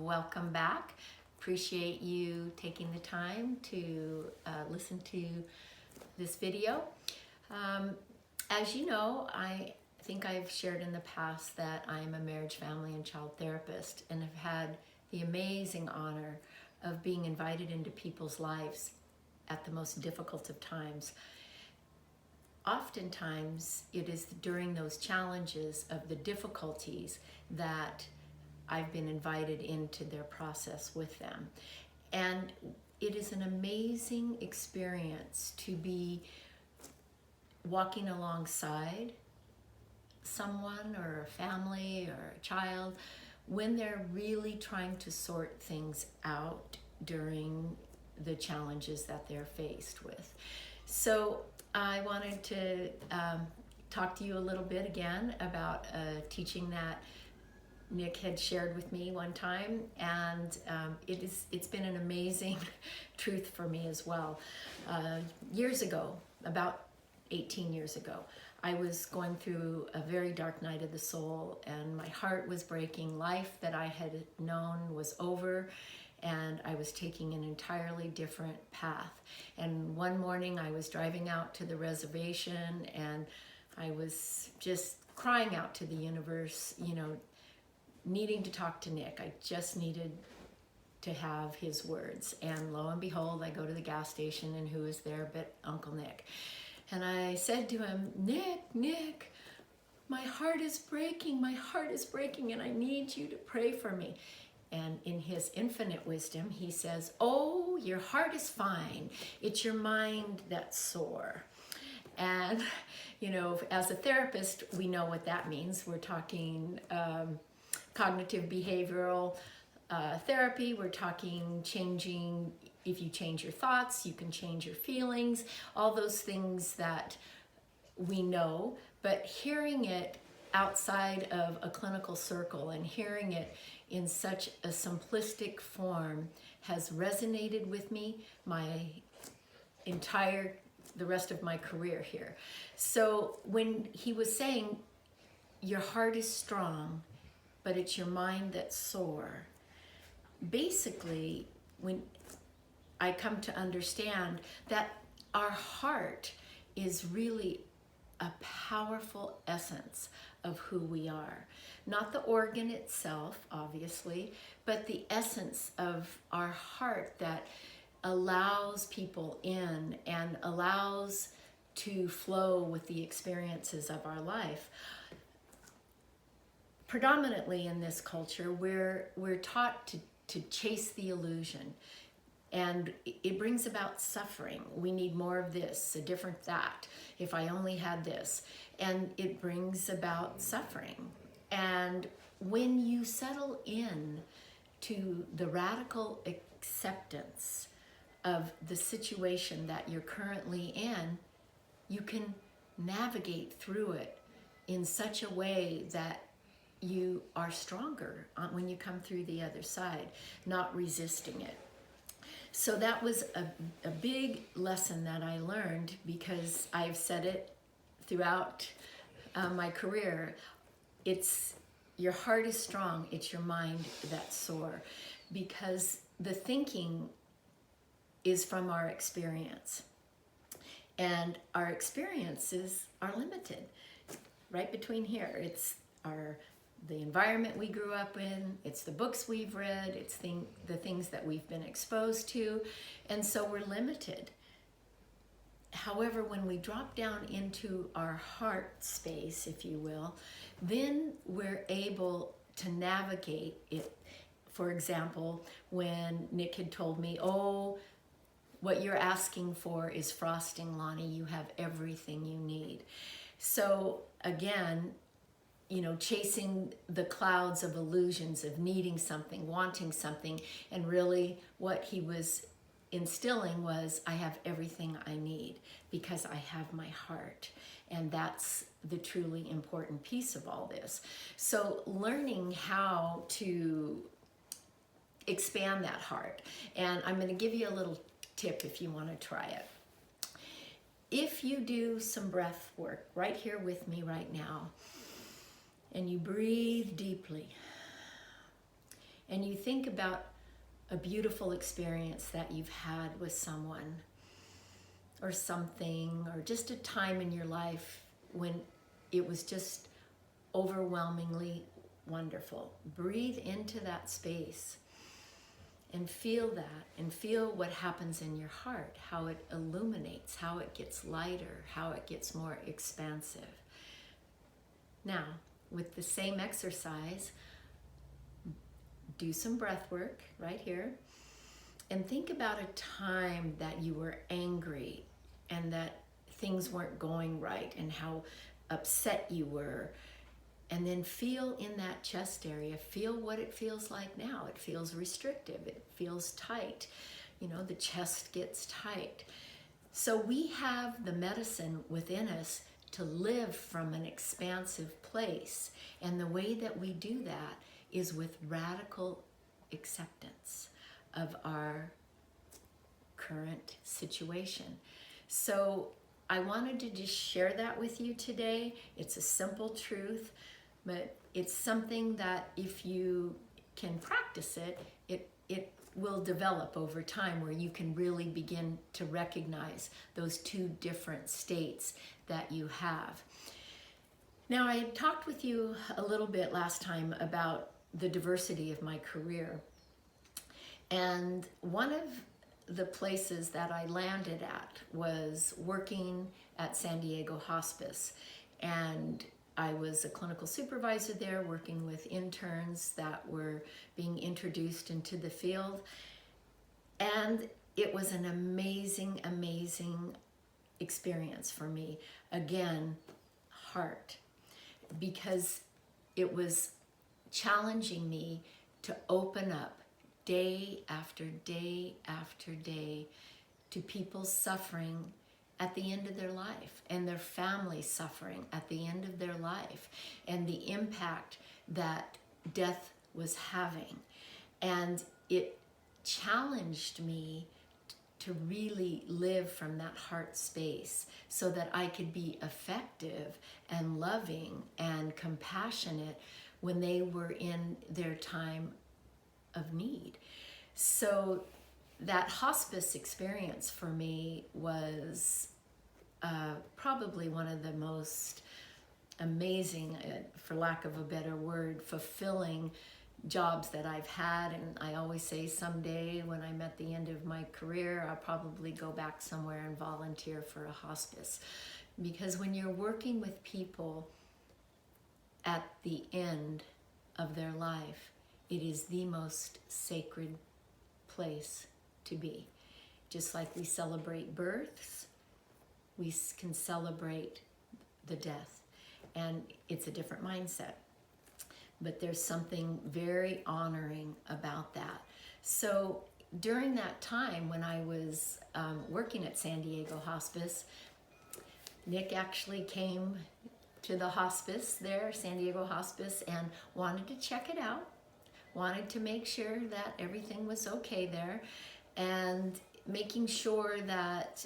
welcome back. Appreciate you taking the time to listen to this video. As you know, I think I've shared in the past that I'm a marriage, family, and child therapist and have had the amazing honor of being invited into people's lives at the most difficult of times. Oftentimes, it is during those challenges of the difficulties that I've been invited into their process with them. And it is an amazing experience to be walking alongside someone or a family or a child when they're really trying to sort things out during the challenges that they're faced with. So I wanted to talk to you a little bit again about teaching that Nick had shared with me one time, and it's been an amazing truth for me as well. Years ago, about 18 years ago, I was going through a very dark night of the soul, and my heart was breaking. Life that I had known was over, and I was taking an entirely different path. And one morning I was driving out to the reservation, and I was just crying out to the universe, needing to talk to Nick. I just needed to have his words. And lo and behold, I go to the gas station, and who is there but Uncle Nick? And I said to him, Nick, my heart is breaking, and I need you to pray for me. And in his infinite wisdom, he says, oh, your heart is fine. It's your mind that's sore. And, as a therapist, we know what that means. We're talking cognitive behavioral therapy. We're talking changing. If you change your thoughts, you can change your feelings, all those things that we know. But hearing it outside of a clinical circle and hearing it in such a simplistic form has resonated with me the rest of my career here. So when he was saying, your heart is strong, but it's your mind that's sore, basically, when I come to understand that our heart is really a powerful essence of who we are. Not the organ itself, obviously, but the essence of our heart that allows people in and allows to flow with the experiences of our life. Predominantly in this culture, we're taught to chase the illusion. And it brings about suffering. We need more of this, a different that, if I only had this. And it brings about suffering. And when you settle in to the radical acceptance of the situation that you're currently in, you can navigate through it in such a way that you are stronger when you come through the other side, not resisting it. So that was a big lesson that I learned, because I've said it throughout my career. It's your heart is strong, it's your mind that's sore, because the thinking is from our experience. And our experiences are limited. Right between here, it's the environment we grew up in, it's the books we've read, it's the things that we've been exposed to, and so we're limited. However, when we drop down into our heart space, if you will, then we're able to navigate it. For example, when Nick had told me, oh, what you're asking for is frosting, Loni, you have everything you need. So again, chasing the clouds of illusions of needing something, wanting something, and really what he was instilling was, I have everything I need because I have my heart. And that's the truly important piece of all this. So learning how to expand that heart. And I'm going to give you a little tip if you want to try it. If you do some breath work right here with me right now, and you breathe deeply, and you think about a beautiful experience that you've had with someone or something, or just a time in your life when it was just overwhelmingly wonderful. Breathe into that space and feel that, and feel what happens in your heart, how it illuminates, how it gets lighter, how it gets more expansive. Now, with the same exercise, do some breath work right here, and think about a time that you were angry and that things weren't going right and how upset you were. And then feel in that chest area, feel what it feels like now. It feels restrictive, it feels tight. You know, the chest gets tight. So we have the medicine within us to live from an expansive place. And the way that we do that is with radical acceptance of our current situation. So I wanted to just share that with you today. It's a simple truth, but it's something that if you can practice it, it will develop over time, where you can really begin to recognize those two different states that you have. Now, I had talked with you a little bit last time about the diversity of my career. And one of the places that I landed at was working at San Diego Hospice. And I was a clinical supervisor there, working with interns that were being introduced into the field. And it was an amazing, amazing experience for me. Again, heart, because it was challenging me to open up day after day after day to people suffering at the end of their life, and their family suffering at the end of their life, and the impact that death was having. And it challenged me to really live from that heart space so that I could be effective and loving and compassionate when they were in their time of need. So that hospice experience for me was probably one of the most amazing, for lack of a better word, fulfilling jobs that I've had. And I always say someday when I'm at the end of my career, I'll probably go back somewhere and volunteer for a hospice. Because when you're working with people at the end of their life, it is the most sacred place to be. Just like we celebrate births, we can celebrate the death. And it's a different mindset. But there's something very honoring about that. So during that time when I was working at San Diego Hospice, Nick actually came to the hospice there, San Diego Hospice, and wanted to check it out, wanted to make sure that everything was okay there, and making sure that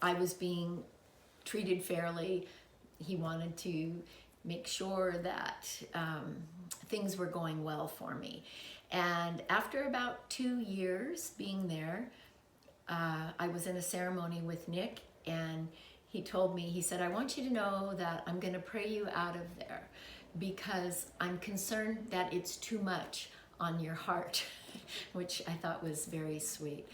I was being treated fairly. He wanted to make sure that things were going well for me. And after about 2 years being there, I was in a ceremony with Nick, and he told me, he said, I want you to know that I'm going to pray you out of there because I'm concerned that it's too much on your heart, which I thought was very sweet.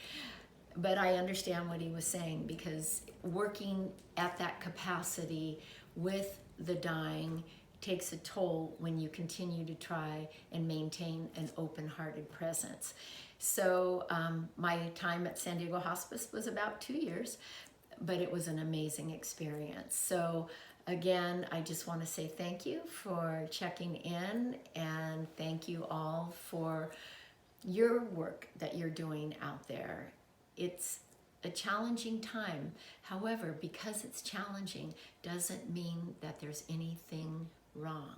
But I understand what he was saying, because working at that capacity with the dying takes a toll when you continue to try and maintain an open-hearted presence. So my time at San Diego Hospice was about 2 years, but it was an amazing experience. So again, I just want to say thank you for checking in, and thank you all for your work that you're doing out there. It's a challenging time. However, because it's challenging doesn't mean that there's anything wrong.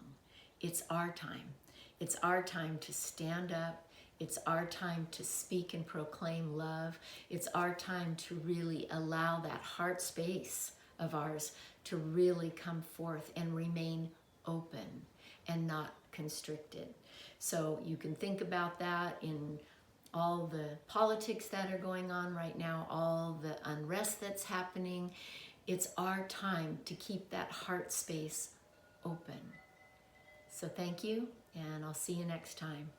It's our time. It's our time to stand up. It's our time to speak and proclaim love. It's our time to really allow that heart space of ours to really come forth and remain open and not constricted. So you can think about that in all the politics that are going on right now, all the unrest that's happening. It's our time to keep that heart space open. So thank you, and I'll see you next time.